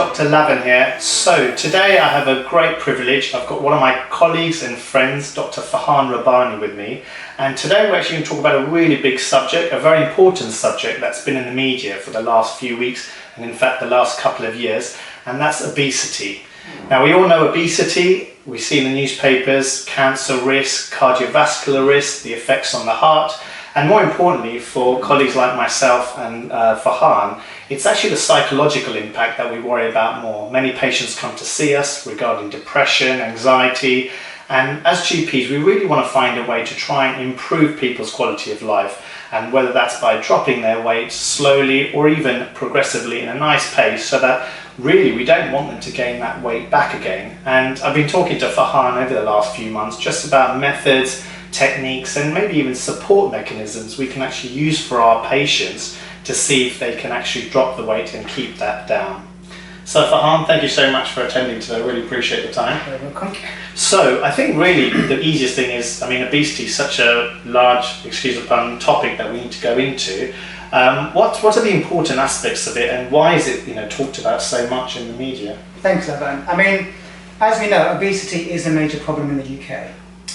Dr. Lavan here. So today I have a great privilege. I've got one of my colleagues and friends, Dr. Farhan Rabbani, with me. And today we're actually going to talk about a really big subject, a very important subject that's been in the media for the last few weeks, and in fact the last couple of years, and that's obesity. Now we all know obesity. We see in the newspapers cancer risk, cardiovascular risk, the effects on the heart. And more importantly, for colleagues like myself and Farhan, it's actually the psychological impact that we worry about more. Many patients come to see us regarding depression, anxiety, and as GPs, we really want to find a way to try and improve people's quality of life. And whether that's by dropping their weight slowly or even progressively in a nice pace, so that really we don't want them to gain that weight back again. And I've been talking to Farhan over the last few months just about methods, techniques, and maybe even support mechanisms we can actually use for our patients to see if they can actually drop the weight and keep that down. So Farhan, thank you so much for attending today. I really appreciate the time. You're welcome. So I think really the easiest thing is, obesity is such a large, excuse the pun, topic that we need to go into. What are the important aspects of it, and why is it talked about so much in the media? Thanks, Lavan. As we know, obesity is a major problem in the UK,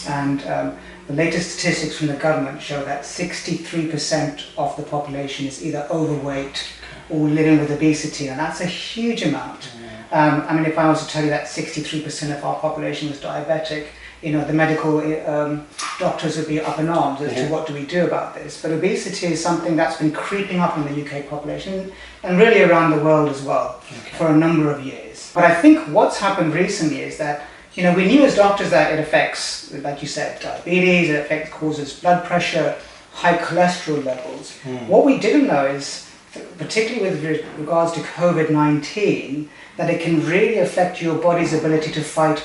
and the latest statistics from the government show that 63% of the population is either overweight or living with obesity, and that's a huge amount. If I was to tell you that 63% of our population was diabetic, the medical doctors would be up in arms as to what do we do about this. But obesity is something that's been creeping up in the UK population and really around the world as well for a number of years. But I think what's happened recently is that we knew as doctors that it affects, like you said, diabetes, it causes blood pressure, high cholesterol levels. What we didn't know is, particularly with regards to COVID-19, that it can really affect your body's ability to fight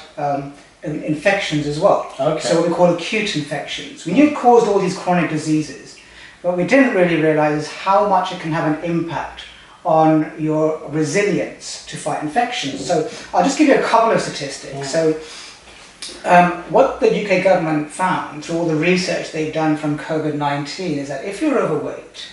infections as well. So what we call acute infections. We knew it caused all these chronic diseases, but we didn't really realize how much it can have an impact on your resilience to fight infections. So I'll just give you a couple of statistics. So what the UK government found through all the research they've done from COVID-19 is that if you're overweight,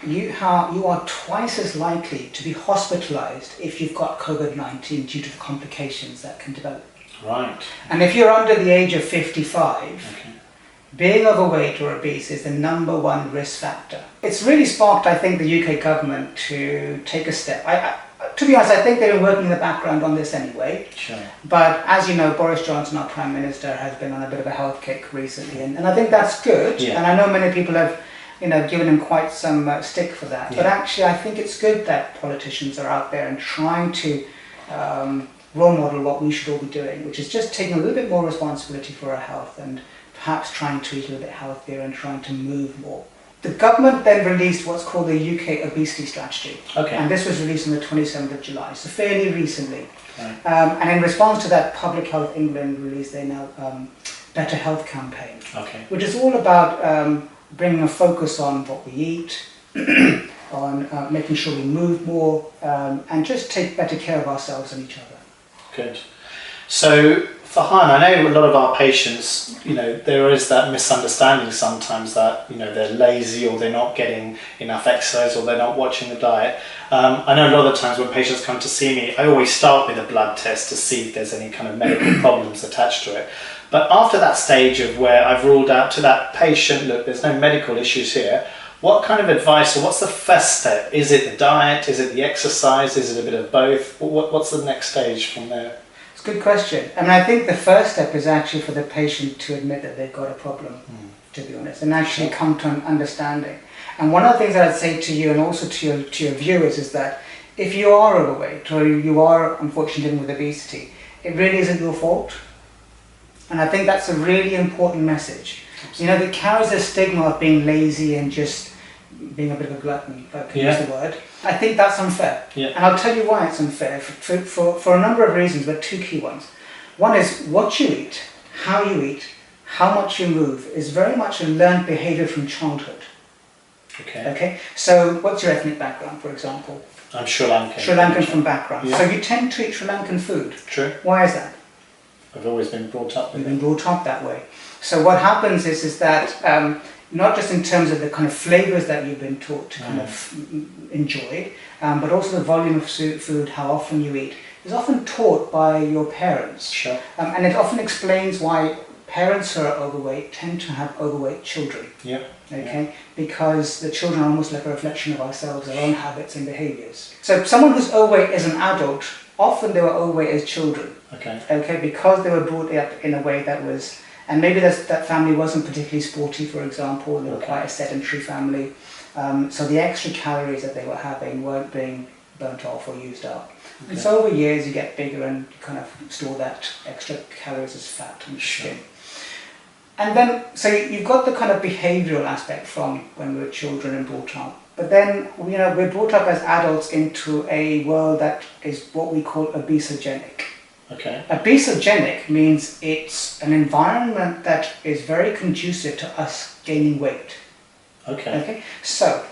you are twice as likely to be hospitalized if you've got COVID-19 due to the complications that can develop. Right. And if you're under the age of 55, being overweight or obese is the #1 risk factor. It's really sparked, I think, the UK government to take a step. To be honest, I think they've been working in the background on this anyway. Sure. But as you know, Boris Johnson, our Prime Minister, has been on a bit of a health kick recently. And I think that's good. Yeah. And I know many people have given him quite some stick for that. Yeah. But actually, I think it's good that politicians are out there and trying to role model what we should all be doing, which is just taking a little bit more responsibility for our health and perhaps trying to eat a little bit healthier and trying to move more. The government then released what's called the UK Obesity Strategy. And this was released on the 27th of July, so fairly recently. And in response to that, Public Health England released their now Better Health campaign, which is all about bringing a focus on what we eat, on making sure we move more, and just take better care of ourselves and each other. Good. So, Farhan, I know a lot of our patients, there is that misunderstanding sometimes that, they're lazy or they're not getting enough exercise or they're not watching the diet. I know a lot of the times when patients come to see me, I always start with a blood test to see if there's any kind of medical problems attached to it. But after that stage of where I've ruled out to that patient, look, there's no medical issues here, what kind of advice, or what's the first step? Is it the diet? Is it the exercise? Is it a bit of both? What's the next stage from there? It's a good question. I think the first step is actually for the patient to admit that they've got a problem, to be honest, and actually come to an understanding. And one of the things that I'd say to you and also to your viewers is that if you are overweight or you are unfortunately living with obesity, it really isn't your fault. And I think that's a really important message. That carries a stigma of being lazy and just being a bit of a glutton, if I can use the word. I think that's unfair. And I'll tell you why it's unfair, for a number of reasons, but two key ones. One is what you eat, how much you move is very much a learned behavior from childhood. So what's your ethnic background, for example? I'm Sri Lankan. Sri Lankan from background. So you tend to eat Sri Lankan food. True. Why is that? I've always been brought up with it. You've been brought up that way. So what happens is that not just in terms of the kind of flavors that you've been taught to kind of enjoy, but also the volume of food, how often you eat, is often taught by your parents. Sure. And it often explains why parents who are overweight tend to have overweight children. Yeah. Okay, Yeah. because the children are almost like a reflection of ourselves, our own habits and behaviors. So someone who's overweight as an adult, often they were overweight as children. Okay. Okay, because they were brought up in a way that was, and maybe that family wasn't particularly sporty, for example, they were quite a sedentary family. So the extra calories that they were having weren't being burnt off or used up. Okay. And so over years you get bigger and you kind of store that extra calories as fat on your skin. And then, so you've got the kind of behavioural aspect from when we were children and brought up. But then, you know, we're brought up as adults into a world that is what we call obesogenic. Okay. Obesogenic means it's an environment that is very conducive to us gaining weight. Okay. Okay. So,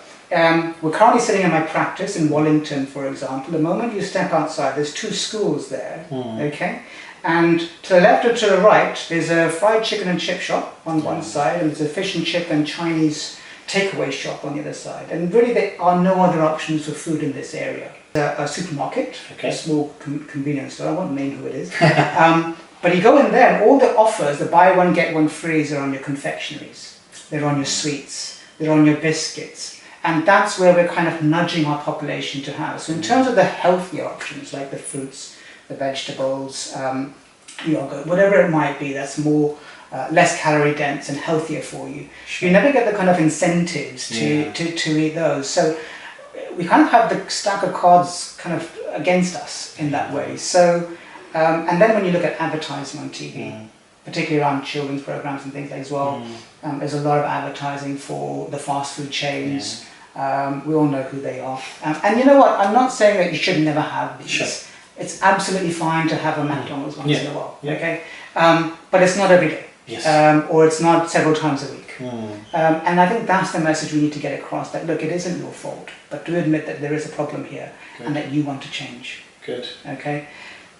we're currently sitting in my practice in Wallington, for example. The moment you step outside, there's 2 schools there. Okay. And to the left and to the right, there's a fried chicken and chip shop on one side, and there's a fish and chip and Chinese takeaway shop on the other side. And really there are no other options for food in this area. A supermarket, a small convenience store, I won't name who it is. But you go in there and all the offers, the buy one get one frees, are on your confectionaries. They're on your sweets, they're on your biscuits. And that's where we're kind of nudging our population to have. So in terms of the healthier options, like the fruits, the vegetables, yogurt, whatever it might be, that's more less calorie dense and healthier for you. You never get the kind of incentives to eat those. So we kind of have the stack of cards kind of against us in that way. So, and then when you look at advertising on TV, particularly around children's programs and things like as well, there's a lot of advertising for the fast food chains. We all know who they are. And you know what, I'm not saying that you should never have these. Sure. It's absolutely fine to have a McDonald's once in a while, okay? But it's not every day, or it's not several times a week. And I think that's the message we need to get across, that look, it isn't your fault, but do admit that there is a problem here and that you want to change. Good. Okay.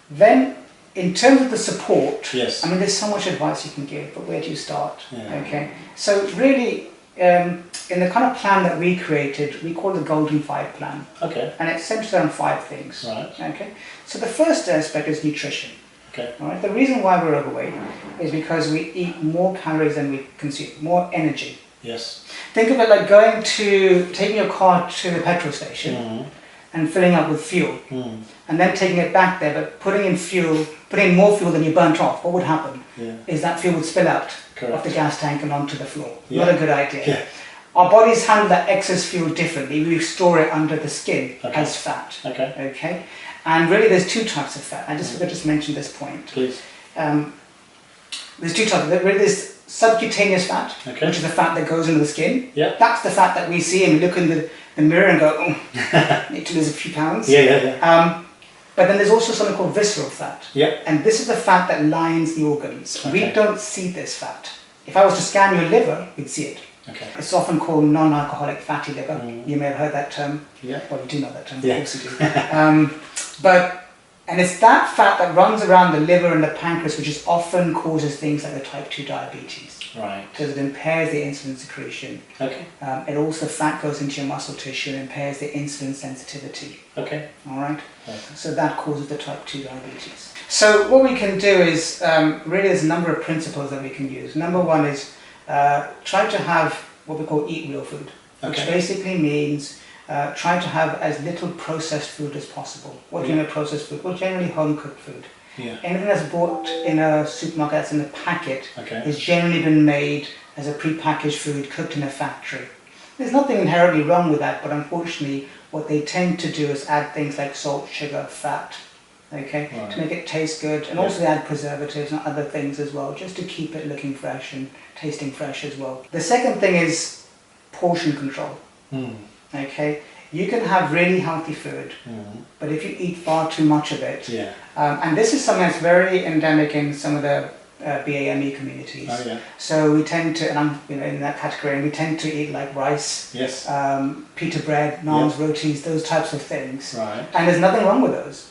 Then, in terms of the support, yes. I mean, there's so much advice you can give, but where do you start? Okay, so really, in the kind of plan that we created, we call it the Golden 5 plan. Okay. And it's centered on 5 things. Right. Okay. So the first aspect is nutrition. Okay. All right. The reason why we're overweight is because we eat more calories than we consume, more energy. Yes. Think of it like taking your car to the petrol station and filling up with fuel, and then taking it back there, but putting in more fuel than you burnt off. What would happen? Is that fuel would spill out of the gas tank and onto the floor. Not a good idea. Our bodies handle that excess fuel differently. We store it under the skin as fat. Okay. And really there's 2 types of fat. I just forgot to mention this point. Please. There's 2 types. There's subcutaneous fat, which is the fat that goes into the skin. That's the fat that we see and we look in the mirror and go, oh, need to lose a few pounds. But then there's also something called visceral fat. And this is the fat that lines the organs. We don't see this fat. If I was to scan your liver, we'd see it. It's often called non-alcoholic fatty liver. You may have heard that term. Well, you do know that term, of course you do. And it's that fat that runs around the liver and the pancreas, which is often causes things like the type 2 diabetes. Right. Because it impairs the insulin secretion. It also, fat goes into your muscle tissue and impairs the insulin sensitivity. All right. So that causes the type 2 diabetes. So what we can do is, really there's a number of principles that we can use. Number 1 is try to have what we call eat real food, which basically means try to have as little processed food as possible. What do you mean processed food? Well, generally home cooked food. Anything that's bought in a supermarket that's in a packet has generally been made as a pre-packaged food cooked in a factory. There's nothing inherently wrong with that, but unfortunately what they tend to do is add things like salt, sugar, fat, to make it taste good, and also they add preservatives and other things as well, just to keep it looking fresh and tasting fresh as well. The second thing is portion control. You can have really healthy food, but if you eat far too much of it, and this is something that's very endemic in some of the BAME communities. So we tend to, and I'm in that category, and we tend to eat like rice, pita bread, naans, rotis, those types of things. And there's nothing wrong with those.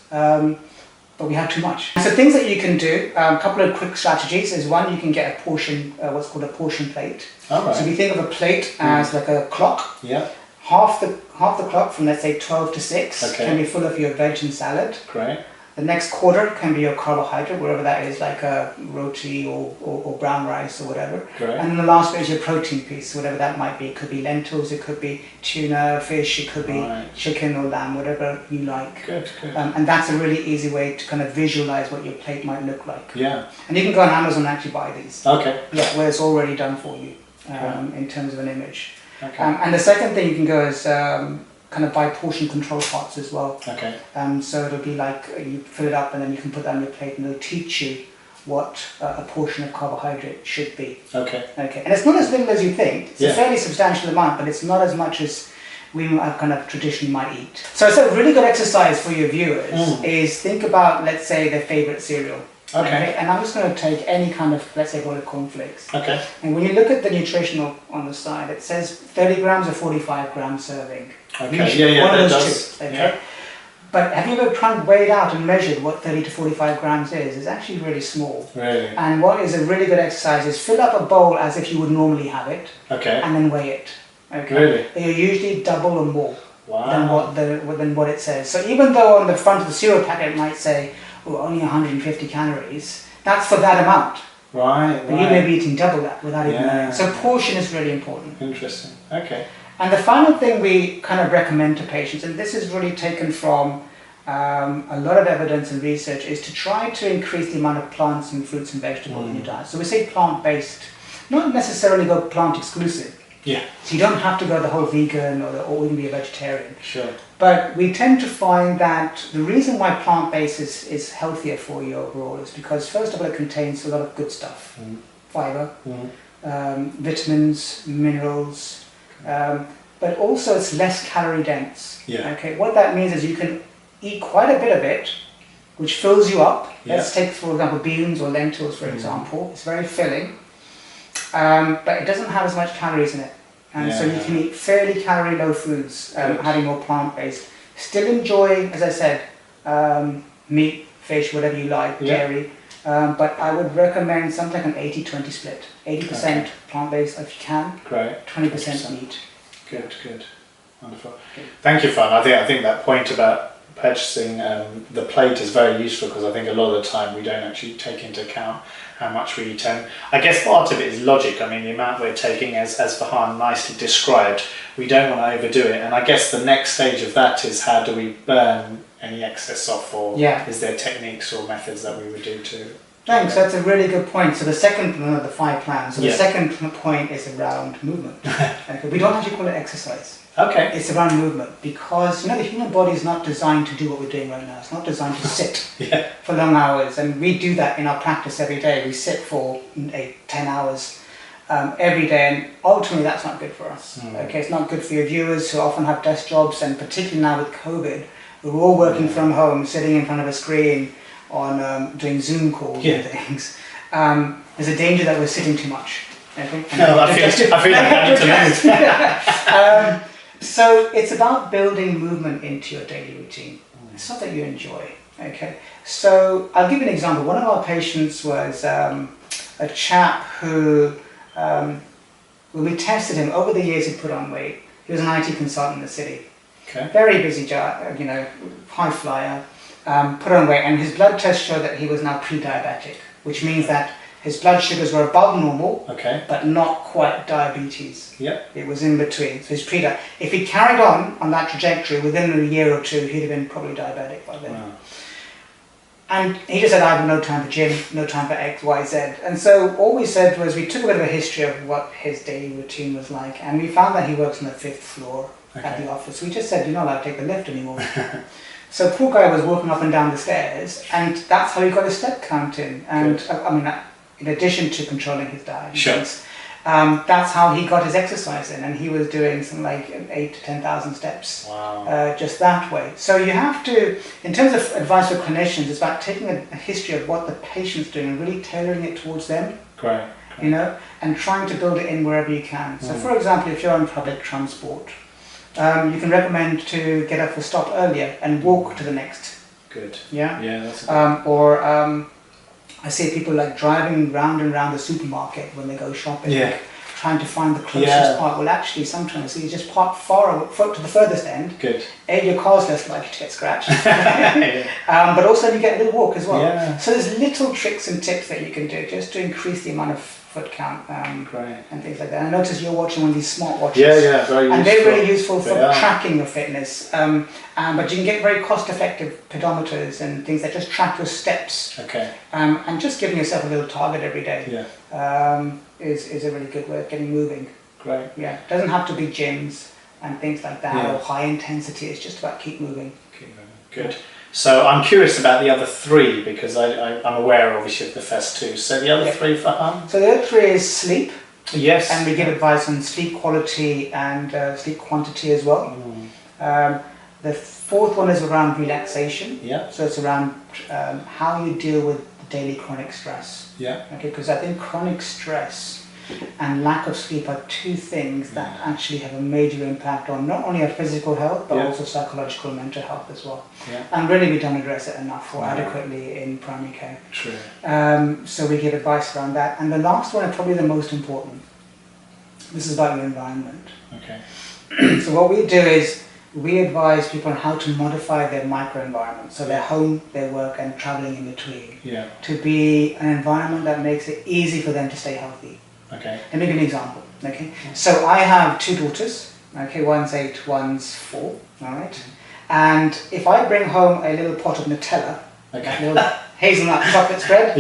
but we have too much. So things that you can do, a couple of quick strategies is one, you can get a portion, what's called a portion plate. All right. So if you think of a plate as like a clock, Yeah. half the clock from let's say 12 to 6 can be full of your veg and salad. Great. The next quarter can be your carbohydrate, wherever that is, like a roti or brown rice or whatever. Great. And then the last bit is your protein piece, whatever that might be. It could be lentils, it could be tuna, fish, it could be chicken or lamb, whatever you like. Good, good. And that's a really easy way to kind of visualize what your plate might look like. Yeah. And you can go on Amazon and actually buy these. Okay. Yeah, where it's already done for you in terms of an image. Okay. And the second thing you can go is kind of buy portion control pots as well. Okay. So it'll be like you fill it up and then you can put that on your plate and it'll teach you what a portion of carbohydrate should be. Okay. Okay. And it's not as little as you think. It's Yeah. a fairly substantial amount, but it's not as much as we kind of traditionally might eat. So it's a really good exercise for your viewers is think about, let's say, their favorite cereal. Okay. And I'm just going to take any kind of, let's say, bowl of cornflakes. Okay. And when you look at the nutritional on the side, it says 30 grams or 45 grams serving. Okay. Usually, Yeah, one that of those does. two. Okay. Yeah. But have you ever weighed out and measured what 30 to 45 grams is? It's actually really small. Really? And what is a really good exercise is fill up a bowl as if you would normally have it, Okay. and then weigh it. Okay. Really? They're usually double or more Wow. than what it says. So even though on the front of the cereal packet it might say, oh, only 150 calories, that's for that amount. Right. But you may be eating double that without even knowing. So portion is really important. Interesting. Okay. And the final thing we kind of recommend to patients, and this is really taken from a lot of evidence and research, is to try to increase the amount of plants and fruits and vegetables in your diet. So we say plant-based, not necessarily go plant exclusive. Yeah. So you don't have to go the whole vegan or even be a vegetarian. Sure. But we tend to find that the reason why plant-based is healthier for you overall is because, first of all, it contains a lot of good stuff. Fiber, vitamins, minerals, but also it's less calorie dense. Yeah. Okay. What that means is you can eat quite a bit of it, which fills you up. Yeah. Let's take, for example, beans or lentils, for example. It's very filling, but it doesn't have as much calories in it. And so you can eat fairly calorie low foods, having more plant-based. Still enjoy, as I said, meat, fish, whatever you like, dairy. But I would recommend something like an 80-20 split. 80% plant-based if you can, Great. 20% meat. Good, good. Wonderful. Thank you, Farhan. I think that point about purchasing the plate is very useful, because I think a lot of the time we don't actually take into account how much we eat. And I guess part of it is logic. I mean, the amount we're taking, as Farhan nicely described, we don't want to overdo it. And I guess the next stage of that is, how do we burn any excess off, or is there techniques or methods that we would do to... Thanks, that's a really good point. So the second, one of the 5 plans, so the second point is around movement. Okay, we don't actually call it exercise. Okay. It's around movement, because the human body is not designed to do what we're doing right now. It's not designed to sit for long hours, and we do that in our practice every day. We sit for 8-10 hours every day, and ultimately that's not good for us. Okay, it's not good for your viewers who often have desk jobs, and particularly now with COVID, we're all working from home, sitting in front of a screen on doing Zoom calls and things. There's a danger that we're sitting too much. Okay? No, I feel like I need to move. So it's about building movement into your daily routine. It's something you enjoy. Okay. So I'll give you an example. One of our patients was a chap who, when we tested him over the years, he put on weight. He was an IT consultant in the city. Okay. Very busy job, high flyer. Put on weight, and his blood test showed that he was now pre-diabetic, which means that his blood sugars were above normal, but not quite diabetes. It was in between. So he's pre-diabetic. If he carried on that trajectory, within a year or two, he'd have been probably diabetic by then. Wow. And he just said, I have no time for gym, no time for X, Y, Z. And so all we said was, we took a bit of a history of what his daily routine was like, and we found that he works on the 5th floor at the office. We just said, you're not allowed to take the lift anymore. So poor guy was walking up and down the stairs, and that's how he got his step count in. And in addition to controlling his diet, that's how he got his exercise in, and he was doing something like 8,000 to 10,000 steps just that way. So you have to, in terms of advice for clinicians, it's about taking a history of what the patient's doing and really tailoring it towards them. And trying to build it in wherever you can. So for example, if you're on public transport, you can recommend to get up for stop earlier and walk to the next Good. Yeah. Yeah, that's good. Or I see people like driving round and round the supermarket when they go shopping. Yeah. Trying to find the closest part. Well, actually, sometimes you just park far to the furthest end. Good. Your car's less likely to get scratched. Yeah. But also you get a little walk as well. Yeah. So there's little tricks and tips that you can do just to increase the amount of foot count Great. and things like that. And I notice you're watching one of these smart watches. Yeah, yeah, very useful. And they're really useful for They are. tracking your fitness. But you can get very cost-effective pedometers and things that just track your steps. Okay. And just giving yourself a little target every day. Yeah. Is a really good way of getting moving. Great. Yeah, it doesn't have to be gyms and things like that, Yeah. or high intensity. It's just about keep moving. Keep moving. Good. So I'm curious about the other three because I'm aware obviously of the first two. So the other three, Farhan? So the other three is sleep. Yes. And we give advice on sleep quality and sleep quantity as well. The fourth one is around relaxation. Yeah. So it's around how you deal with daily chronic stress. Yeah. Okay, because I think chronic stress and lack of sleep are two things that actually have a major impact on not only our physical health but also psychological and mental health as well. Yeah. And really we don't address it enough or adequately in primary care. True. So we give advice around that. And the last one is probably the most important. This is about your environment. Okay. So what we do is we advise people on how to modify their microenvironment, so their home, their work and travelling in between, to be an environment that makes it easy for them to stay healthy. Okay. Let me give you an example. Okay. So I have two daughters. Okay, one's 8, one's 4. All right. And if I bring home a little pot of Nutella, that little hazelnut chocolate spread,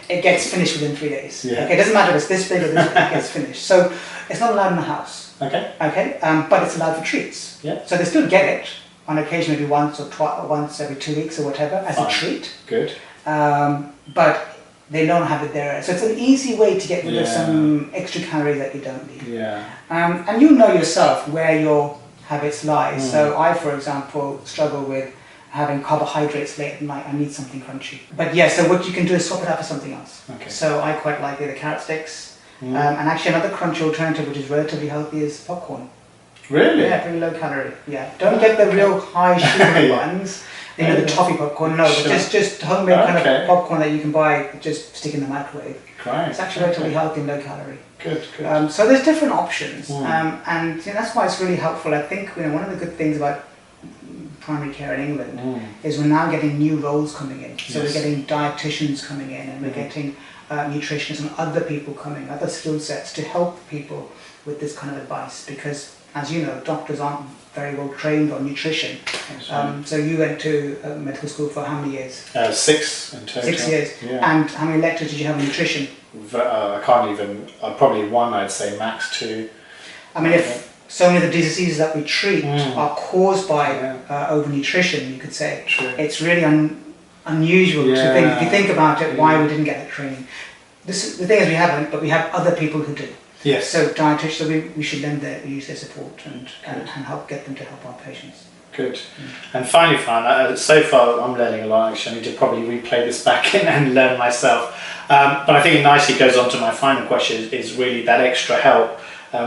it gets finished within 3 days. Yeah. Okay, it doesn't matter if it's this big or this big, it gets finished. So it's not allowed in the house. Okay. Okay, but it's allowed for treats. Yeah. So they still get it on occasion, maybe once or once every 2 weeks or whatever as a treat. Good. But they don't have it there. So it's an easy way to get rid of some extra calories that you don't need. Yeah. And you know yourself where your habits lie. So I, for example, struggle with having carbohydrates late at night. I need something crunchy. But yeah, so what you can do is swap it out for something else. Okay. So I quite like the carrot sticks. And actually another crunchy alternative which is relatively healthy is popcorn. Really? Yeah, pretty low calorie. Yeah. Don't get the real high sugary ones. You know, the toffee popcorn. No, but just homemade kind of popcorn that you can buy, just stick in the microwave. Great. It's actually relatively healthy and low calorie. Good, good. So there's different options, and you know, that's why it's really helpful. I think one of the good things about primary care in England is we're now getting new roles coming in. So we're getting dietitians coming in, and we're getting nutritionists and other people coming, other skill sets to help people with this kind of advice. Because, as you know, doctors aren't very well trained on nutrition. So you went to medical school for how many years? 6 in total. 6 years. Yeah. And how many lectures did you have on nutrition? I can't even, probably 1, I'd say, max 2. I mean, if so many of the diseases that we treat are caused by overnutrition, you could say. True. It's really unusual to think, if you think about it, why we didn't get that training. The thing is we haven't, but we have other people who do. Yes. So dietitians, so we should lend use their support and help get them to help our patients. Good. And finally, Farhan, so far I'm learning a lot. Actually, I need to probably replay this back and learn myself. But I think it nicely goes on to my final question, is really that extra help.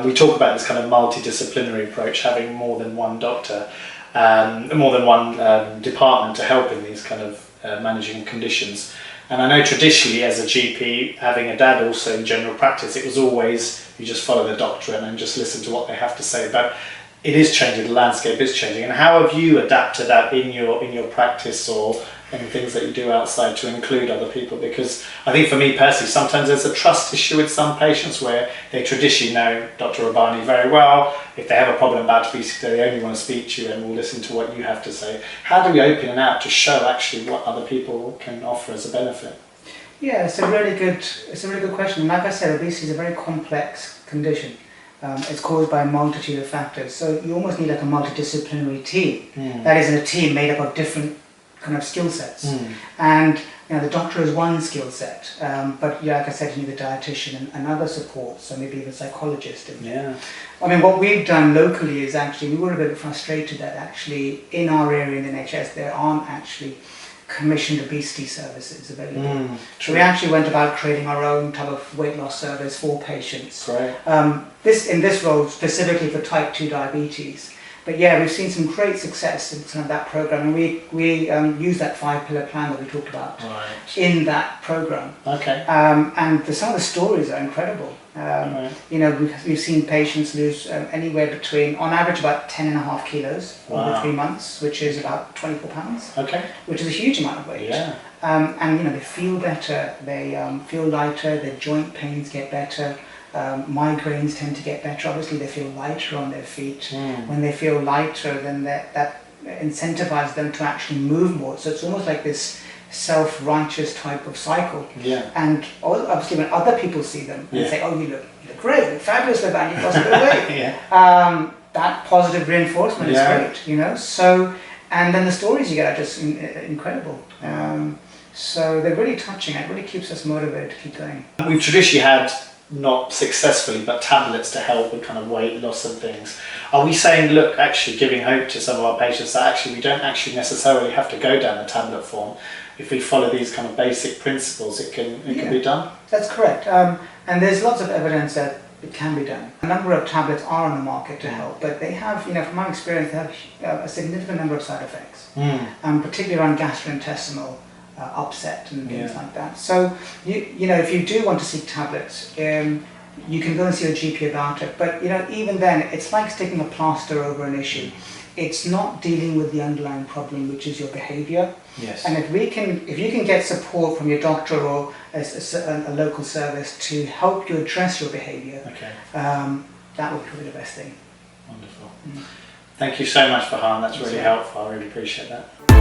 We talk about this kind of multidisciplinary approach, having more than one doctor, more than one department to help in these kind of managing conditions. And I know traditionally as a GP, having a dad also in general practice, it was always you just follow the doctor and just listen to what they have to say. But it is changing, the landscape is changing. And how have you adapted that in your practice or in things that you do outside to include other people? Because I think for me personally, sometimes there's a trust issue with some patients where they traditionally know Dr. Rabbani very well. If they have a problem about obesity, they only want to speak to you and will listen to what you have to say. How do we open it out to show actually what other people can offer as a benefit? Yeah, it's a really good question. And like I said, obesity is a very complex condition. It's caused by a multitude of factors. So you almost need like a multidisciplinary team. That is, in a team made up of different kind of skill sets. And you know, the doctor is one skill set, but yeah, like I said, you need a dietitian and other support, so maybe even a psychologist. And, I mean, what we've done locally is actually, we were a bit frustrated that actually in our area in the NHS there aren't actually commissioned obesity services available. So we actually went about creating our own type of weight loss service for patients. Great. In this role specifically for type 2 diabetes, But yeah, we've seen some great success in kind of that program, and we use that 5-pillar plan that we talked about in that program. Okay. And some of the stories are incredible. You know, we've seen patients lose anywhere between, on average, about 10.5 kilos over 3 months, which is about 24 pounds. Okay. Which is a huge amount of weight. Yeah. And you know, they feel better, they feel lighter, their joint pains get better, migraines tend to get better. Obviously, they feel lighter on their feet. When they feel lighter, then that incentivizes them to actually move more. So it's almost like this self-righteous type of cycle. Yeah. And obviously, when other people see them and say, "Oh, you look great, you look fabulous, Lavan, you've lost a bit of weight," Yeah. that positive reinforcement is great. You know, so and then the stories you get are just incredible. So they're really touching. It really keeps us motivated to keep going. We've traditionally had, not successfully, but tablets to help with kind of weight loss and things. Are we saying, look, actually giving hope to some of our patients that actually we don't actually necessarily have to go down the tablet form? If we follow these kind of basic principles, it can be done? That's correct. And there's lots of evidence that it can be done. A number of tablets are on the market to help, but they have, you know, from my experience, they have a significant number of side effects, particularly around gastrointestinal upset and things like that. So, you know, if you do want to seek tablets, you can go and see your GP about it. But, you know, even then, it's like sticking a plaster over an issue. It's not dealing with the underlying problem, which is your behaviour. Yes. And if you can get support from your doctor or a local service to help you address your behaviour, that would be the best thing. Wonderful. Thank you so much, Farhan. That's really helpful. I really appreciate that.